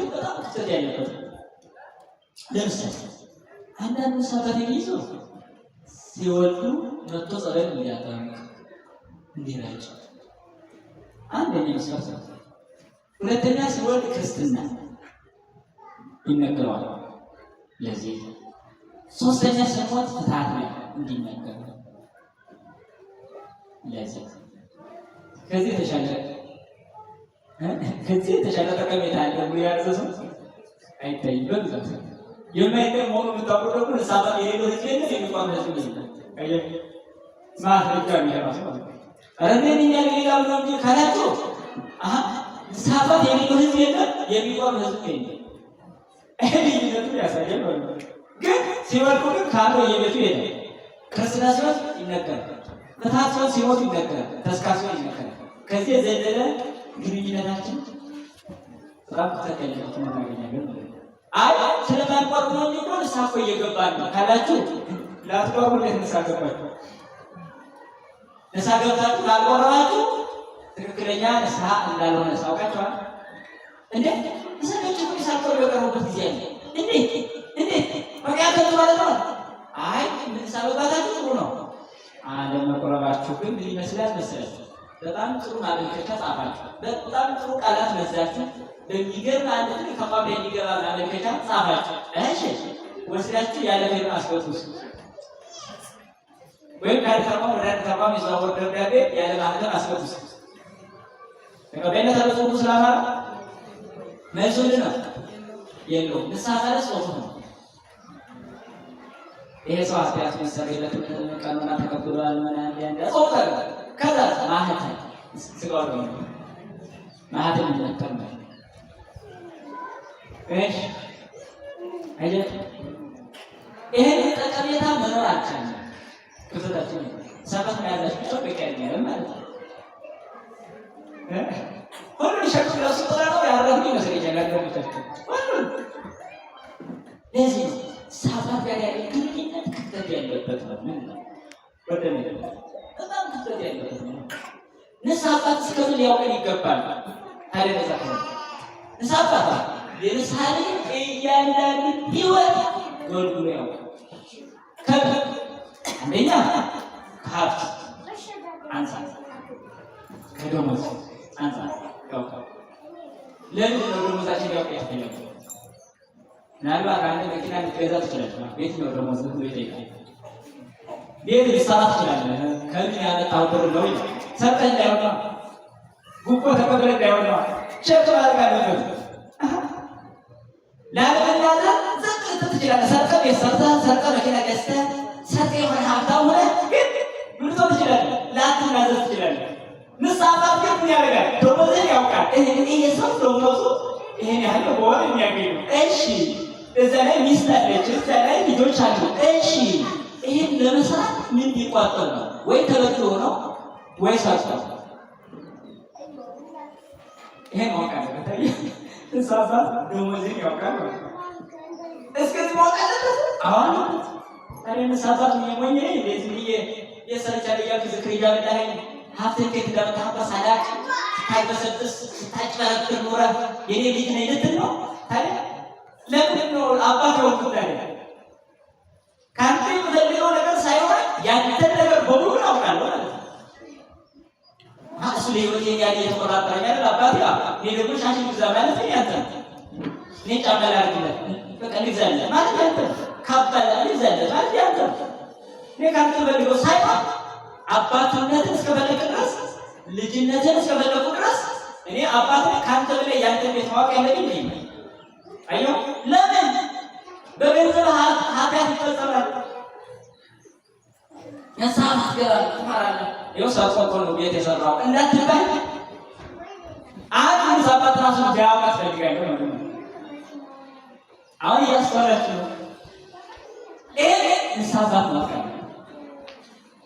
ግን በጣም ክፍተት ያለበት ለምሳሌ አንዳንድ ሰዓታት ይይዙ ሲወልዱ መጥቶ ጸበል እንዲያጠምቅ እንዲራጭ አንደኛ መስፈርት ነው። ሁለተኛ ሲወልድ ክርስትና ይነገረዋል። ለዚህ ሶስተኛ ሲሞት ፍትሐት ነው እንዲነገር ለዚህ ከዚህ የተሻለ ጠቀሜታ ያለው ያዘዙ አይታይም። በብዛት የማይታይ መሆኑ የምታውቁ ደግሞ ንስሐባት የሌለው ህዝብ የለም የሚቋም ህዝብ የለም። ማስረጃ የሚለራሱ ረኔን እኛን ሌላው ነው እንጂ ካላቸው ንስሐባት የሌለው ህዝብ የለም የሚቋም ህዝብ የለም። ልዩነቱ ያሳያል ማለት ነው። ግን ሲወልዱ ግን ካለው የቤቱ የለም። ክርስትና ሲሆን ይነገራል፣ ፍትሐት ሲሆን ሲሞቱ ይነገራል፣ ተስካር ሲሆን ይነገራል። ከዚህ የዘለለ ግንኙነታችን በጣም ተከለለ እናገኛለን። አይ ስለማንቆርብ ነው እንጂ ንስሐ እኮ እየገባን ነው ካላችሁ ላትቆርቡ እንዴት ንስሐ ገባችሁ? ንስሐ ገብታችሁ ካልቆረባችሁ ትክክለኛ ንስሐ እንዳልሆነ ሳውቃችኋል። እንዴት ሰዎች እኮ ሳይቆርቡ የቀረቡበት ጊዜ አለ። እንዴት በቃ ማለት ነው። አይ ንስሐ መግባታችሁ ጥሩ ነው፣ አለመቆረባችሁ ግን ምን ይመስላል መሰላችሁ? በጣም ጥሩ ማመልከቻ ጻፋችሁ፣ በጣም ጥሩ ቃላት መዛችሁ፣ በሚገርም አንድ ከቋም የሚገባ ማመልከቻ ጻፋችሁ። እሺ ወስዳችሁ ያለ ፌርማ አስገቡት፣ ወይም ካልተቋም ወደ ተቋም ይዘዋወር ደብዳቤ ያለ ማህተም አስገቡት። ተቀበይነት አለጽሁፉ ስላማረ መልሱ ምንድን ነው? የለውም። ንስሐ ማለት ጽሁፍ ነው። ይሄ ሰው አስተያየት መሰረይለት ቀኖና ተቀብሏል ምናምን ያንደ ጽሁፍ ከዛ ማህተም ስጋው ነው ማህተም ይነከራል። እሺ አይደል? ይሄ ጠቀሜታ መኖር አልቻለም። ክፍተታችን ሰበት መያዛችሁ ሰው በቀኛል ማለት ነው። ሁሉ ሸክም ለሱ ተራራው ያረፉ ይመስለኛል ያደረጉታቸው ሁሉ ለዚህ ሳፋት ጋር ያለ ግንኙነት ክፍተት ያለበት ነው። ምን ነው ወደኔ በጣም ክፍተት ያለበት ነው። ንስሐ አባት እስከምን ሊያውቀን ይገባል። ታዲያ ንስሐ አባት የንስሐ እያንዳንዱ ህይወት ጎልጉሎ ያውቃል። አንደኛ ከሀብት አንፃር ከደሞዝ አንፃር ያውቃል። ለምንድን ነው ደሞዛችን ሊያውቅ ያስፈለገው? ምናልባት አንድ መኪና ልትገዛ ትችላለህ። ቤት ነው ደሞዝ ብሎ ይጠይቃል። ቤት ሊሰራ ትችላለህ። ከምን ያመጣው ብር ነው ይላል። ሰጠኝ እንዳይሆን ነው፣ ጉቦ ተቀበለ እንዳይሆን ነው። ቸክ ማድረግ አለበት። ላለመናዘር ዝቅ ልትል ትችላለህ። ሰርተህ ቤት ሰርተህ ሰርተህ መኪና ገዝተህ ሰርተህ የሆነ ሀብታም ሆነህ ግን ምን ልትሆን ትችላለህ? ላትናዘር ትችላለህ። ንስሐ አባት ግን ምን ያደርጋል? ደሞዝህን ያውቃል። ይሄ ሰው ደሞዙ ይሄን ያህል በወር የሚያገኝ ነው። እሺ እዛ ላይ ሚስት አለች፣ እዛ ላይ ልጆች አሉ። እሺ ይሄን ለመስራት ምን ቢቋጠር ነው? ወይ ተበድሮ ነው ወይ ሰርቶ ይሄን ማውቃል። ንስሐ አባት ደሞዝህን ያውቃል። እስከዚህ ማወቅ አለበት። አሁን ታዲያ ንስሐ አባት የሞኝ እንደዚህ ብዬ የሰርቻ ልያቱ ዝክር እያበላኸኝ ሀብትን ከየት እንዳመጣህ ሳላቅ ስታይበሰብስ ስታጭበረብር ኖረህ የኔ ልጅ ነኝ ልትል ነው። ታዲያ ለምንድን ነው አባት የሆንኩት? ታዲያ ከአንተ የምፈልገው ነገር ሳይሆን ያንተን ነገር በሙሉ አውቃለሁ ማለት ነው። እሱ ለህይወቴ ያለ የተቆጣጠረኝ አይደል አባት? እኔ ደግሞ ሻሽ ግዛ ማለት ያንተ እኔ ጫማ ላድርግልህ በቃ ልግዛልህ ማለት ያንተ ካባላ ልግዛልህ ማለት ያንተ እኔ ከአንተ የምፈልገው ሳይሆን አባትነትን እስከፈለክ ድረስ ልጅነትን እስከፈለኩ ድረስ እኔ አባት ካንተ በላይ ያንተ ቤት ማወቅ ያለብኝ ነኝ። አየሁ ለምን በገንዘብ ኃጢአት ይፈጸማል። ንስሐ ትገባለህ፣ ትማራለህ። ይኸው ሳቆቆ ነው ቤት የሰራው እንዳትባል አንድ ንስሐ አባት ራሱ ቢያውቅ አስፈልጋለሁ ማለት ነው። አሁን እያስተዋላችሁ ነው። ይሄ ንስሐ አባት ማወቅ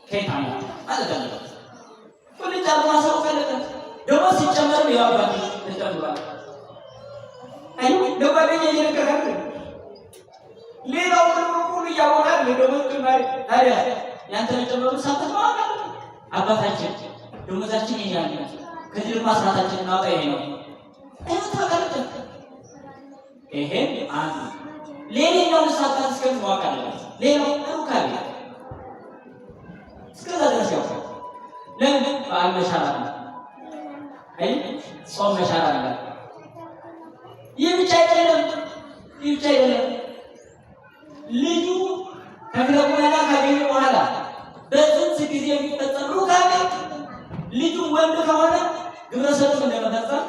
ከየት አመጣ ማለት ነው። ሁሉ ጫማ ሰው ፈለገ ደግሞ ሲጨመር ያባል ተጨምሯል። አይ ለጓደኛ እየነገርኩ ሌላው ሁሉ ያወቃል። ደግሞ ጥማሪ ታዲያ ያንተ ተጨምሮ ሳተማ አባታችን ደሞዛችን ይያለ ከዚህ ማስራታችን እናውጣ ይሄ ነው። እሱ ተቀርጠ ይሄ አንዱ ሌላኛው ንሳባት እስከማወቅ አለበት። ሌላው ሩካቤ እስከዛ ድረስ ያው ለምን በዓል መሻራት ነው። አይ ጾም መሻራት ነው። ይህ ብቻ አይደለም። ልጁ ተክለቁመና ካገኘ በኋላ በጥንት ጊዜ የሚፈጸም ሩካቤ ልጁ ወንድ ከሆነ ግብረ ሰዶም እንደመፈጸም፣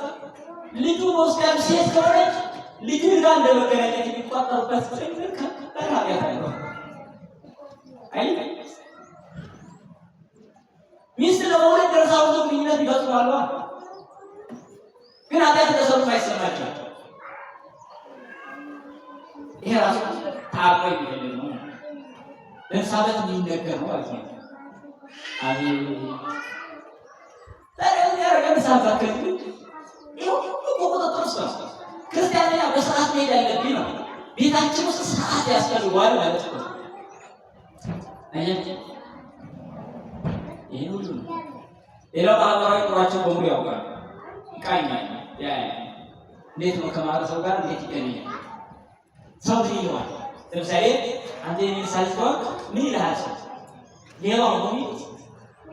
ልጁ በውስጥ ያሉ ሴት ከሆነች ልጁ ጋር እንደመገናኘት የሚቆጠሩበት ጭምር ከራቢያት ነው። አይ ሚስት ለመውለድ ደርሳው ግንኙነት ይፈጽማሉ፣ ግን ኃጢአት እንደሰሩ አይሰማቸው። ይሄ ራሱ ታቆ የሚፈልግ ነው። በሳበት የሚነገር ነው ማለት ነው። አቤት ታዲያ ያረጋን ሳባት ከዚህ ይሄው ቁጥጥር ውስጥ ነው። ክርስቲያንኛ በስርዓት መሄድ ያለብኝ ነው። ቤታችን ውስጥ ስርዓት ያስፈልገዋል ማለት ነው። አያችሁ ይሄ ሁሉ ነው። ሌላው ማህበራዊ ኑሯቸው በሙሉ ያውቃል፣ ይቃኛል። እንዴት ነው ከማህበረሰቡ ጋር እንዴት ይገናኛል? ሰው ይለዋል። ለምሳሌ አንተ የምሳሌ ተዋቅ ምን ይልሃል? ሰው ሌላው ነው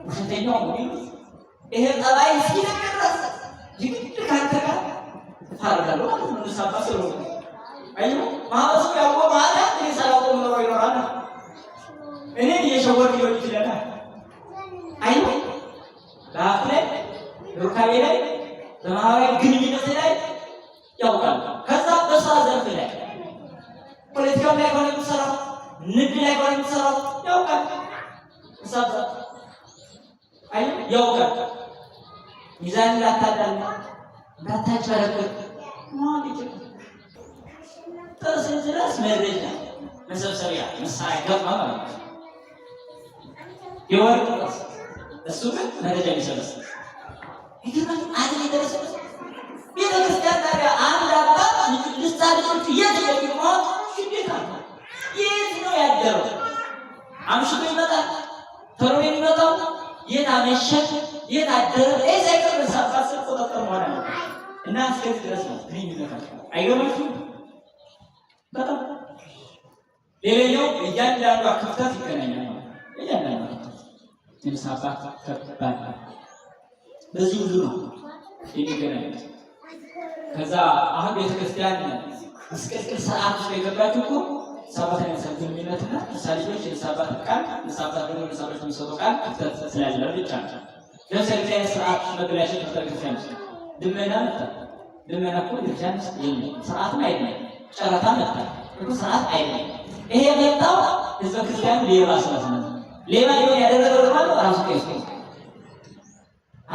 ውሸተኛው ነው። ይሄ ጠባይ ሲነገረስ ይግድ ካንተ ጋር ታረጋለህ ማለት ነው። ንሳባ ስለሆነ አዩ ማህበረሰቡ ያውቆ ማለት እኔ ሰላም ነው ይኖራል። እኔ የሸወር ሊሆን ይችላል። አዩ በአፍ ላይ ሩካቤ ላይ በማህበራዊ ግንኙነት ላይ ያውቃል። ከዛ በስራ ዘርፍ ላይ ፖለቲካው ላይ ሆነ የሚሰራው ንግድ ላይ ሆነ የሚሰራው ያውቃል። ንሳባ አይ ያውቃል። ሚዛን ላታዳልና ላታጨረብር ማለት ነው። ተሰንዝራስ መረጃ መሰብሰቢያ መሳሪያ ገባ ማለት ነው። የወርቅ እሱ ግን መረጃ የሚሰበስብ ይገባል። አድን የደረሰበት ቤተክርስቲያን ታዲያ አንድ አባት ልሳልጆቹ የት የሚሞት ግዴታ ነው። የት ነው ያደረው? አምሽቶ ይመጣል፣ ተሮ የሚመጣው የት አመሸ፣ የት አደረ? ሳይቀር በሳባት ቁጥጥር መሆን አለበት እና እስከዚህ ድረስ ነው ግንኙነታቸው። አይገባችሁም? በጣም ሌላኛው እያንዳንዱ ክፍተት ይገናኛል ማለት ነው። እያንዳንዱ የሳባት ከባድ በዚህ ሁሉ ነው የሚገናኙት። ከዛ አሁን ቤተክርስቲያን ምስቅልቅል ሰዓት ውስጥ የገባችው እኮ ሰባተኛ ግንኙነትና ምሳሌዎች የሰባት ቃል ምሳባት ደግሞ ምሳሌዎች የሚሰጡ ቃል ክፍተት ስላለ ብቻ ነው። ለምሳሌ ላይ ስርዓት መግለጫ ቤተክርስቲያን ውስጥ ድመና መጣ። ድመና እኮ ቤተክርስቲያን ውስጥ የለም። ስርዓትም አይደለም፣ ጨረታ መጣ እኮ ስርዓት አይደለም። ይሄ የመጣው ህዝበ ክርስቲያኑ ሌባ ስለሆነ ሌባ ሊሆን ያደረገው ደግሞ ራሱ ቄስ ነው።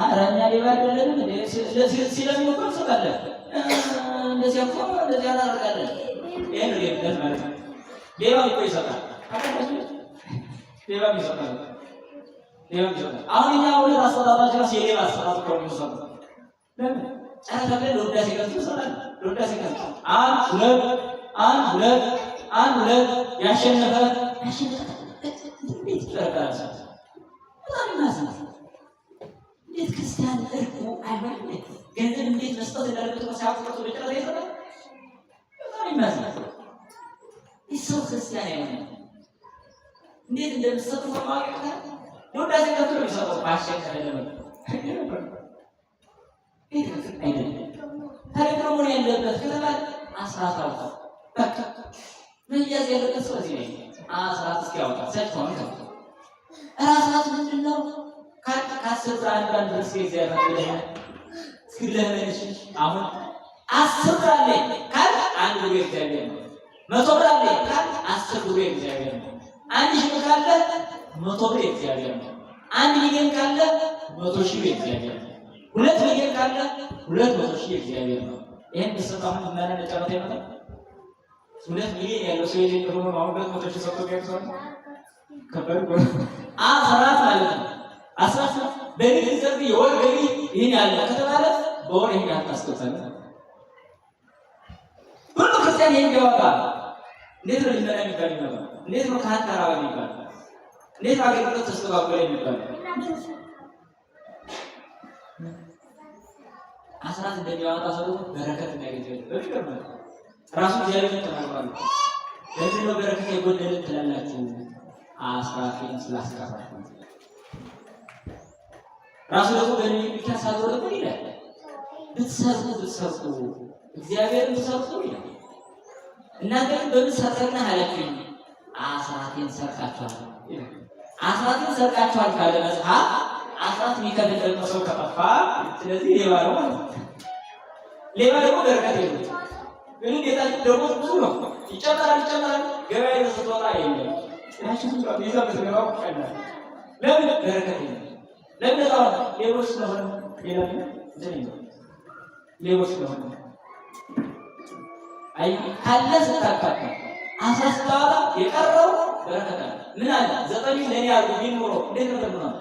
አራኛ ሌባ አይደለም ሲለምን እኮ ሰጣለ እንደዚህ እኮ እንደዚህ አላደርጋለን። ይሄ ነው ሌብነት ማለት ነው። ሌባ እኮ ይሰጣል። ሌባ ይሰጣል። አሁን እኛ ሁሉ አስተዳዳሪዎች ራስ የሌባ አስተዳዳሪ እኮ ነው ሰው ለምን ጨረታ ላይ ለውዳሴ ከፍቶ ይሰጣል። ለውዳሴ ከፍቶ አንድ ሁለት ያሸነፈ እንዴት ይፈረዳል? በጣም ይናዝናል። እንዴት ክርስቲያን እርቁ አይሆንም? ገንዘብ እንዴት መስጠት እንዳለበት ሳያውቁ በጨረታ ይሰጣል። በጣም ይናዝናል። ሰው ክርስቲያን አይሆንም። እንዴት እንደምትሰጡ ማወቅ ይችላል። ለውዳሴ ከፍቶ ነው የሚሰጠው። ማሸነፍ አይደለም አይደለም። ታዲያ ደግሞ ያለበት ከተባለ አስራት አውጣ። በቃ መያዝ ያለበት ሰው እዚህ ነው። አስራት እስኪያወጣ ሰጭ ሆነ ነው። ራስራት ምንድነው? ከአስር ብር አንድ ድረስ እግዚአብሔር ይለኛል። እስኪለህነሽ አሁን 10 ብር አለኝ ካል አንድ ብር እግዚአብሔር ነው። 100 ብር አለኝ ካል 10 ብር እግዚአብሔር ነው። 1000 ብር ካለ 100 ብር እግዚአብሔር ነው። 1 ሚሊዮን ካለ 100 ሺህ እግዚአብሔር ነው። 2 ሚሊዮን ካለ 200 ሺህ እግዚአብሔር ነው። ይሄን በሰጣሙ እና ለጨረታ ይመጣል። 2 ሚሊዮን ያለው ሰው ይሄን ደግሞ አሁን 200 ሺህ ሰጥቶ ቢያቀርብ ከበሩ አስራት ማለት ነው። አስራት በንግድ ዘርፍ የወር ገቢ ይሄን ያለ ከተባለ በወር ይሄን ያታስከፈለ ሁሉ ክርስቲያን ይሄን ያወጣል። እንዴት ነው ሊመጣ የሚባል? እንዴት ነው ካህን ተራባ የሚባል? እንዴት አገልግሎት ተስተባበረ የሚባል? አስራት እንደሚያወጣ ሰው በረከት እንዳይገኝ በሚገርም ራሱ እግዚአብሔር ተናግሯል። ለዚህ ነው በረከት የጎደለ ትላላችሁ አስራቴን ስላስቀራችሁ። ራሱ ደግሞ በነቢዩ ሚክያስ አዞረው ይላል ብትሰርቁ እግዚአብሔርን ብትሰርቁ ይላል እናንተ ግን በምን ሰርቀናል አላችሁኝ? አስራቴን ሰርቃችኋል ይላል። አስራቴን ሰርቃችኋል ካለ መጽሐፍ አስራት የሚከፍል ደግሞ ሰው ከጠፋ ስለዚህ ሌባ ነው ማለት ነው። ሌባ ደግሞ በረከት የለም። ግን ጌታችን ደግሞ ብዙ ነው ይጨመራል ገበያ ስትወጣ የለም ይዛ በተገባው ቀላል ለምን በረከት የለም። ለምን ሌቦች ስለሆነ ሌቦች ስለሆነ አይ ካለ ስታካታ አስራ ስታወጣ የቀረው በረከት አለ። ምን አለ ዘጠኝ ለኔ ያሉ ቢኖር እንዴት ነው?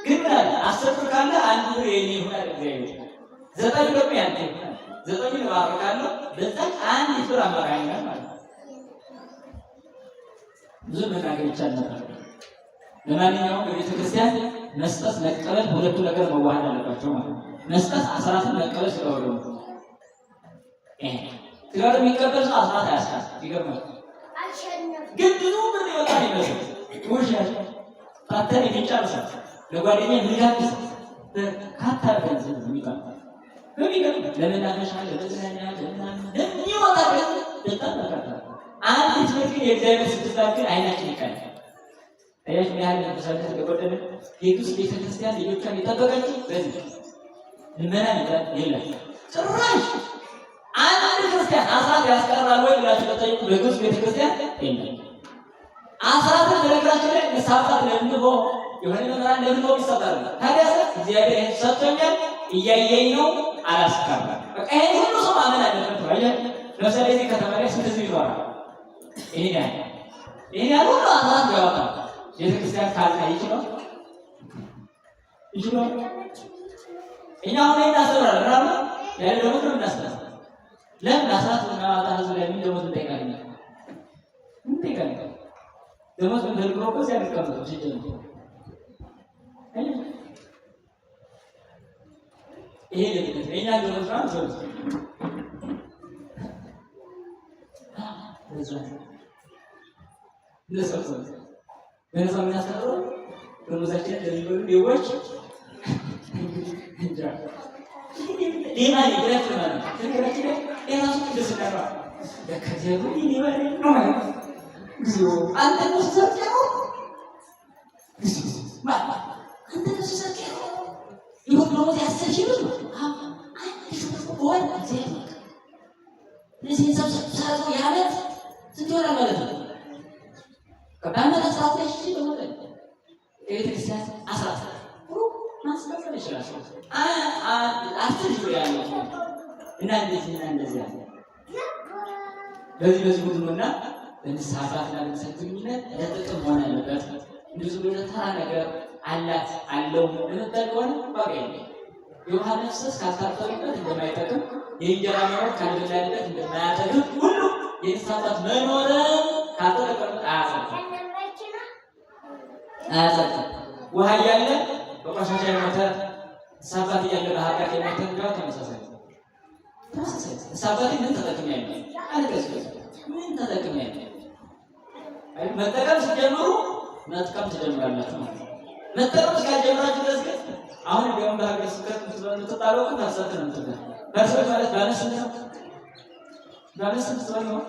ግን ምን አለ 10 ብር ካለ አንድ ብር የኔ ይሆናል እግዚአብሔር። ዘጠኝ ደግሞ ያንተ ይሆናል። ዘጠኝ ባረካለሁ በዛ አንድ ብር አማካኝነት ማለት ነው። ብዙ መናገር ይቻላል ነበር። ለማንኛውም በቤተ ክርስቲያን መስጠት መቀበል ሁለቱ ነገር መዋሃድ አለባቸው ማለት ነው። መስጠት አስራትን መቀበል ስለሆነ ትጋር የሚቀበል ሰው አስራት አያስራት ይገርማል። ግን ብዙ ብር ይወጣል ይመስል ውሻሽ ታተን ይጨርሳል። ለጓደኛ ምንጋብስ በካታ ገንዘብ የሚባል በሚገርም ለመናፈሻ ለመዝናኛ ይወጣል በጣም በርካታ አንድ ትምህርት የእግዚአብሔር ስድስት አይናችን ይቀር አያሽ ያህል ለምሳሌ ተቆደለ የቅዱስ ቤተክርስቲያን ልጆቿን የጠበቀችው በዚህ ልመና ነገር የለም ጭራሽ አንድ ክርስቲያን አስራት ያስቀራል ወይ ብላችሁ ተጠይቁ። በቅዱስ ቤተክርስቲያን የለም አስራት ለነገራችን ላይ መሳፋት ለምንቦ የሆነ መምህራን ለምንቦ ይሰጣሉ። ታዲያ እግዚአብሔር ሰጥቶኛል እያየኝ ነው አላስቀራም። በቃ ይሄን ሁሉ ሰው ማመን አለበት ወይ? ለምሳሌ እዚህ ከተማ ላይ ስንት ህዝብ ይኖራል? ይሄን ያሉ አስራት ያወጣል። ቤተክርስቲያን ካልታ ይችላል እኛ አሁን እናስተምራለን ራማ ያለ ደግሞ ነው እናስተምራለን። ለምን አስራት ወናታ ህዝብ ላይ ምን ደግሞ ተጠይቃለህ? ምን ተጠይቃለህ? ደግሞ እንደልብሮ እኮ ሲያልቀመጡ ሲጀምሩ ይሄ ለምን እኛ ደግሞ ፍራንስ ነው ለሰው በነዛው የሚያስተምረው በሙዛችን ለሚበሉ ሌቦች እንጃ ሌባ ሊግራት ማለት ነው። ነገራችን ላይ የራሱ ቅዱስ ነው። ለከዚያው ሌባ ነው ማለት ነው። እግዚኦ አንተ ነው ሰርቀው አንተ ነው ሰርቀው ይሁን ነው ያሰሽው ወይ እዚህ ለዚህ ሰብሰብ ያለት ስትወራ ማለት ነው። ከባመታ ሳትሽ ሲደመጥ ቤተክርስቲያን አስራት ማስከፈል ይችላል። አስር ይያለው እና እንደዚህ ያለ በዚህ ሁሉና ለምሳፋትና ለምሰግኝነት ለጥቅም ሆነ አለበት። እንደዚህ ብሎ ተራ ነገር አላት አለው ለምታውቀው ባገኝ የውሃ መፍሰስ ካታጠሩበት እንደማይጠቅም የእንጀራ መኖር ካልበላበት እንደማያጠግብ ሁሉ የእንስሳት መኖር ካተረቀበት አያጸድቅም። ውሃ እያለ በቆሻሻ የሞተ እንስሳት እያለ በኃጢአት የሞተ ጋር ተመሳሳይ እንስሳት ምን ተጠቅሜያለሁ አልገዛም። ምን ተጠቅሜያለሁ? መጠቀም ሲጀምሩ መጥቀም ትጀምራላችሁ ማለት ነው። መጠቀም እስካልጀመራችሁ ድረስ ግን አሁን እንዲያውም በሀገር ስብከት የምትጣለው ታሰጥ ነው የምትባል በርሶች ማለት ባለስንት ነው ባለስንት ነው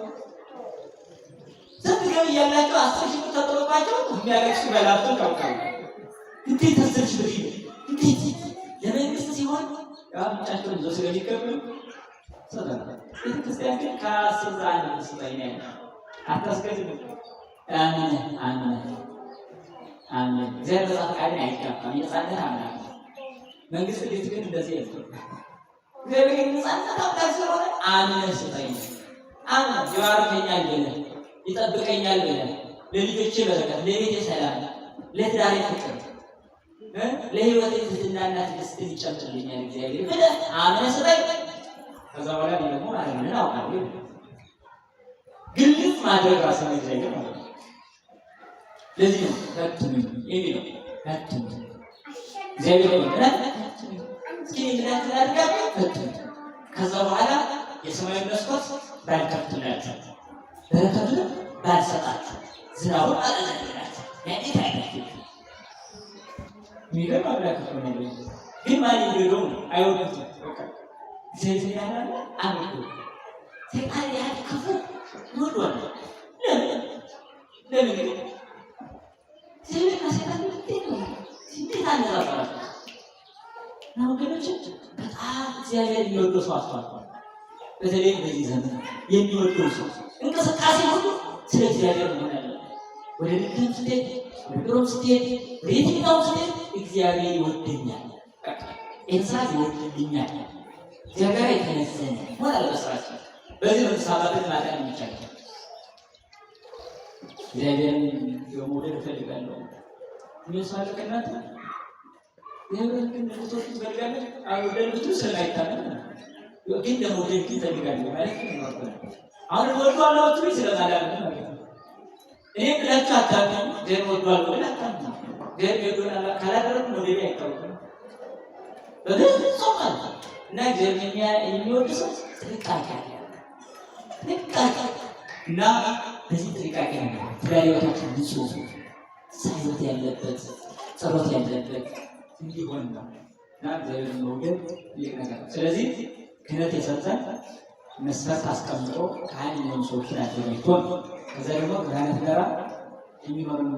ስንት ገቢ ያላቸው 10 ሺህ ተጠቅባቸው የሚያለቅሱ በላቸው ካውቃሉ እንዴት ተሰርች ብሪ እንዴት ለመንግስት ሲሆን ያምጫቸው ነው ስለሚከብሉ ሰጠና ቤተክርስቲያን ግን ከ10 ዛን ስጠኝ ነው አታስገድም። አሜን እግዚአብሔር ተጣጣሪ አይጋባም። የጻድቅ አምላክ መንግስት ቤት ግን እንደዚህ ነው። እግዚአብሔር የጻድቅ አምላክ ስለሆነ አሜን ስጠኝ አሜን ይባርከኛል ብለህ ይጠብቀኛል ብለህ ለልጆቼ በረከት ለቤቴ ሰላም ለትዳሬ ፍቅር ለህይወቴ ትህትናና ትዕግስትን ይጨምርልኛል እግዚአብሔር ብለህ አሜን ስጠኝ። ከዛ በኋላ ደግሞ አለምን አውቃለሁ ግልጽ ማድረግ ራስ ነው እግዚአብሔር ማለት ነው። ለዚህ ነው ፈትኑ የሚለው ፈትኑ እግዚአብሔር ይመስገን እስኪ እንግዲህ አድርጋችሁ ፈትኑ። ከዛ በኋላ የሰማይ መስኮት ባልከፍትላችሁ በረከቱን ባልሰጣችሁ ዝናቡን አላዘንላችሁ እንዴት አይነት የሚገርም አምላክ ነው። ግን ማን ይወደው አይወዱትም። በቃ ሰይጣን ያለ አንዱ ሰይጣን ያለ ክፉ ይወደዋል። ለምን ግን ሰይጣን እንዴት አነሳሳራል ነው ወገኖች? በጣም እግዚአብሔር የሚወደው ሰው አስተዋል። በተለይ በዚህ ዘመን የሚወደው ሰው እንቅስቃሴ ሁሉ ስለ እግዚአብሔር መሆን ያለበት። ወደ ልክም ስትሄድ፣ ወደ ድሮም ስትሄድ፣ ወደ የትኛውም ስትሄድ እግዚአብሔር ይወደኛል፣ ኤልሳ ይወደኛል፣ እግዚአብሔር የተነዘነ ሆን አለበስራቸው። በዚህ መንሳባትን ማዳን የሚቻል እግዚአብሔርን የመውደድ እፈልጋለሁ የሚወሳለ ከናት ይህን ግን ልቶች ይፈልጋለን አወደዱት ስለማይታመን ግን ለመውደድ ግን ፈልጋለሁ ማለት ነው። አሁን ወዷለው ትሪ ስለማዳን ማለት ነው። እኔ ብላችሁ አታምኑ። ግን ወዷለው ብላ አታምኑ። ግን ይዶናል ካላደረኩ ወደኔ አይታወቅም። በፍጹም ማለት እና ጀርመኒያ የሚወድ ሰው ጥንቃቄ እና በዚህ ጥንቃቄ ነው ፍላጎታችን ንጹህ ሳይወት ያለበት ጸሎት ያለበት እንዲሆን ነው እና እግዚአብሔርን መውደድ ይህ ነገር። ስለዚህ ክህነት የሰጠን መስፈርት አስቀምጦ ከአንድ የሚሆኑ ሰዎችን አደረጅቶን ከዛ ደግሞ ብርሃነት ጋራ የሚኖረን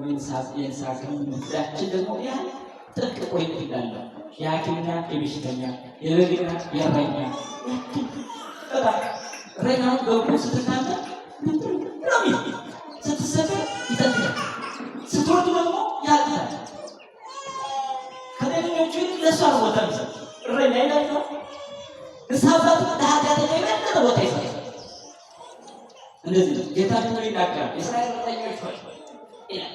የእንስሳት ግንኙነታችን ደግሞ ያህል ጥልቅ ቆይነት እንዳለው የሐኪምና የበሽተኛ የበግና የእረኛ በጣም እረኛውን በጉ ስትታመም ስትሰበር ይጠግናል፣ ስትወድ ደግሞ ያድናል። ከሌሎቹ ይልቅ ለእሷ ቦታ ይሰጥ እረኛ ይላቸው እንስሳት ለኃጢአተኛ የበለጠ ቦታ ይሰጣል። እንደዚህ ጌታችን ይናገራል። የእስራኤል እረኞች ሆይ ይላል።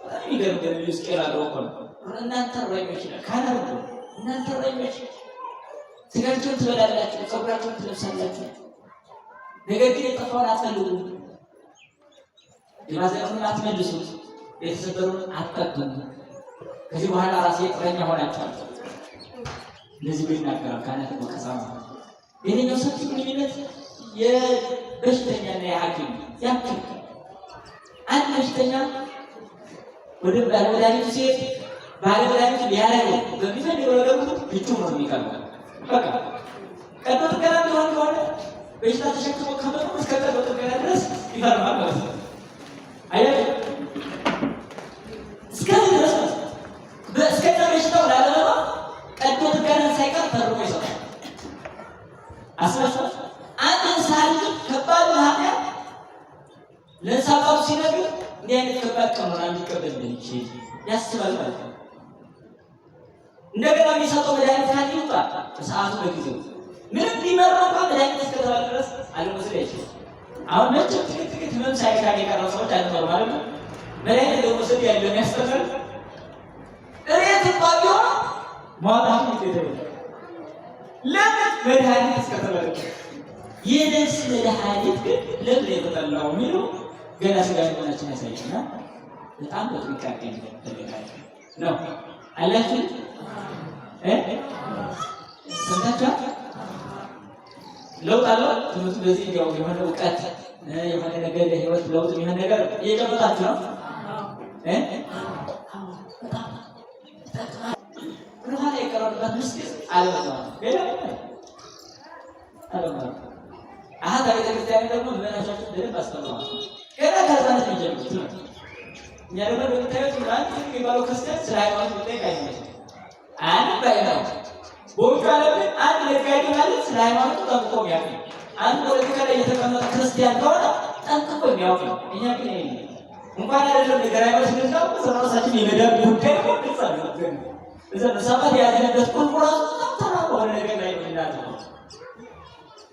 በጣም የሚገርም ገ ስቄል አለው እኮ ነው። እናንተ እረኞች ይላል ካናር እናንተ እረኞች ስጋቸውን ትበላላችሁ፣ ፀጉራቸውን ትለብሳላችሁ፣ ነገር ግን የጠፋውን አትፈልጉም፣ የማዘኑን አትመልሱት፣ የተሰበሩን አትጠግኑ። ከዚህ በኋላ ራሴ እረኛ ሆናችኋል። እንደዚህ ብሎ ይናገራል። ካህናት ወቀሳ ይሄኛው ሰፊ ግንኙነት የበሽተኛና የሐኪም ያክል አንድ በሽተኛ ወደ ባለመድኃኒቱ ሲሄድ ባለመድኃኒቱ ሊያደርገው በሚፈልገው ነገር ሁሉ እጁ ነው የሚቀርበው። በቃ ቀዶ ጥገና ቢሆን ከሆነ በሽታ ተሸክሞ ከመጡ እስከ ቀዶ ጥገና ድረስ ይፈርማል ማለት ነው። አያችሁ እስከዚህ ድረስ እስከዛ በሽታው ላለመማ ቀዶ ጥገናን ሳይቀር ፈርሞ ይሰጣል። አስባችሁ አንድ እንስሳት ከባድ ኃጢአት ለእንስሳቱ ሲነግር እንዲህ አይነት ከባድ ቀኖና ሊቀበል እንደሚችል ያስባል ማለት ነው። እንደገና የሚሰጠው መድኃኒት ካለ ይውጣ በሰዓቱ በጊዜው ምንም ሊመራ እንኳን መድኃኒት እስከተባለ ድረስ አለመውሰድ አይችልም። አሁን መቼም ጥቂት ህመም ሳይካል የቀረው ሰዎች አልኖር ማለት ነው። መድኃኒት ለመውሰድ ያለው የሚያስጠላል እሬት እንኳን ቢሆን ማውጣት ይገደል። ለምን መድኃኒት እስከተባለ የነፍስ መድኃኒት ግን ለምን የተጠላው የሚለው ገና ስጋ ሆናችን ያሳይና በጣም በጥንቃቄ ነው አላችሁ ሰምታችኋል። ለውጥ አለው ትምህርቱ በዚህ ያው የሆነ እውቀት የሆነ ነገር ለህይወት ለውጥ የሆነ ነገር እየጨበጣችሁ ነው። ብርሃን የቀረበበት ምስጢር አለመጣው ሌላ አለመጣው አሃ ቤተክርስቲያን ደግሞ ምናሻችሁ ደረብ አስተምሯል። ገና ከዛት የሚጀምሩት ነው። እኛ ደግሞ በምታዩት አንድ የሚባለው ክርስቲያን ስለ ሃይማኖት ጉዳይ አይመስልም። አንድ ባይናው ቦርጫ ለምን አንድ ነጋዴ ማለት ስለ ሃይማኖት ጠንቅቆ የሚያውቅ ነው። አንድ ፖለቲካ ላይ የተቀመጠ ክርስቲያን ከሆነ ጠንቅቆ የሚያውቅ ነው። እኛ ግን ይሄ እንኳን አይደለም ነገር ሃይማኖት ስለታው ስለራሳችን የመዳብ ጉዳይ ነው። እዛ በሰባት ያዘነበት ቁልቁራሱ ተራው ወደ ነገር ላይ እንዳትሆን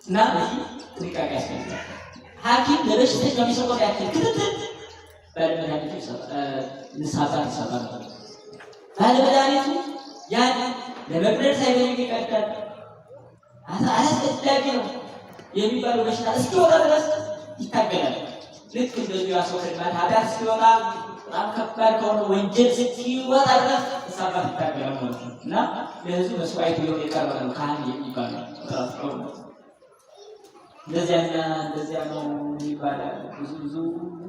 እና በዚህ ጥንቃቄ ያስፈልጋል። ሐኪም ለበሽተኛ በሚሰጠው ያክል ክትትል ባለመድኃኒቱ ይሰጣል። ባለመድኃኒቱ ያን ለመግደል ሳይሆን ይቀዳል። አላስፈላጊ ነው የሚባለው በሽታ እስኪወጣ ድረስ ይታገላል። ልክ እንደዚሁ ያስወግዳል። ኃጢአት እስኪወጣ በጣም ከባድ ከሆነ ወንጀል እስኪወጣ ድረስ እሳባት ይታገላል ማለት ነው እና ለህዝቡ መስዋዕት ሊሆን የቀረበ ነው ካህን የሚባለው እንደዚያ ነው ይባላል። ብዙ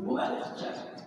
ማለት ይቻላል።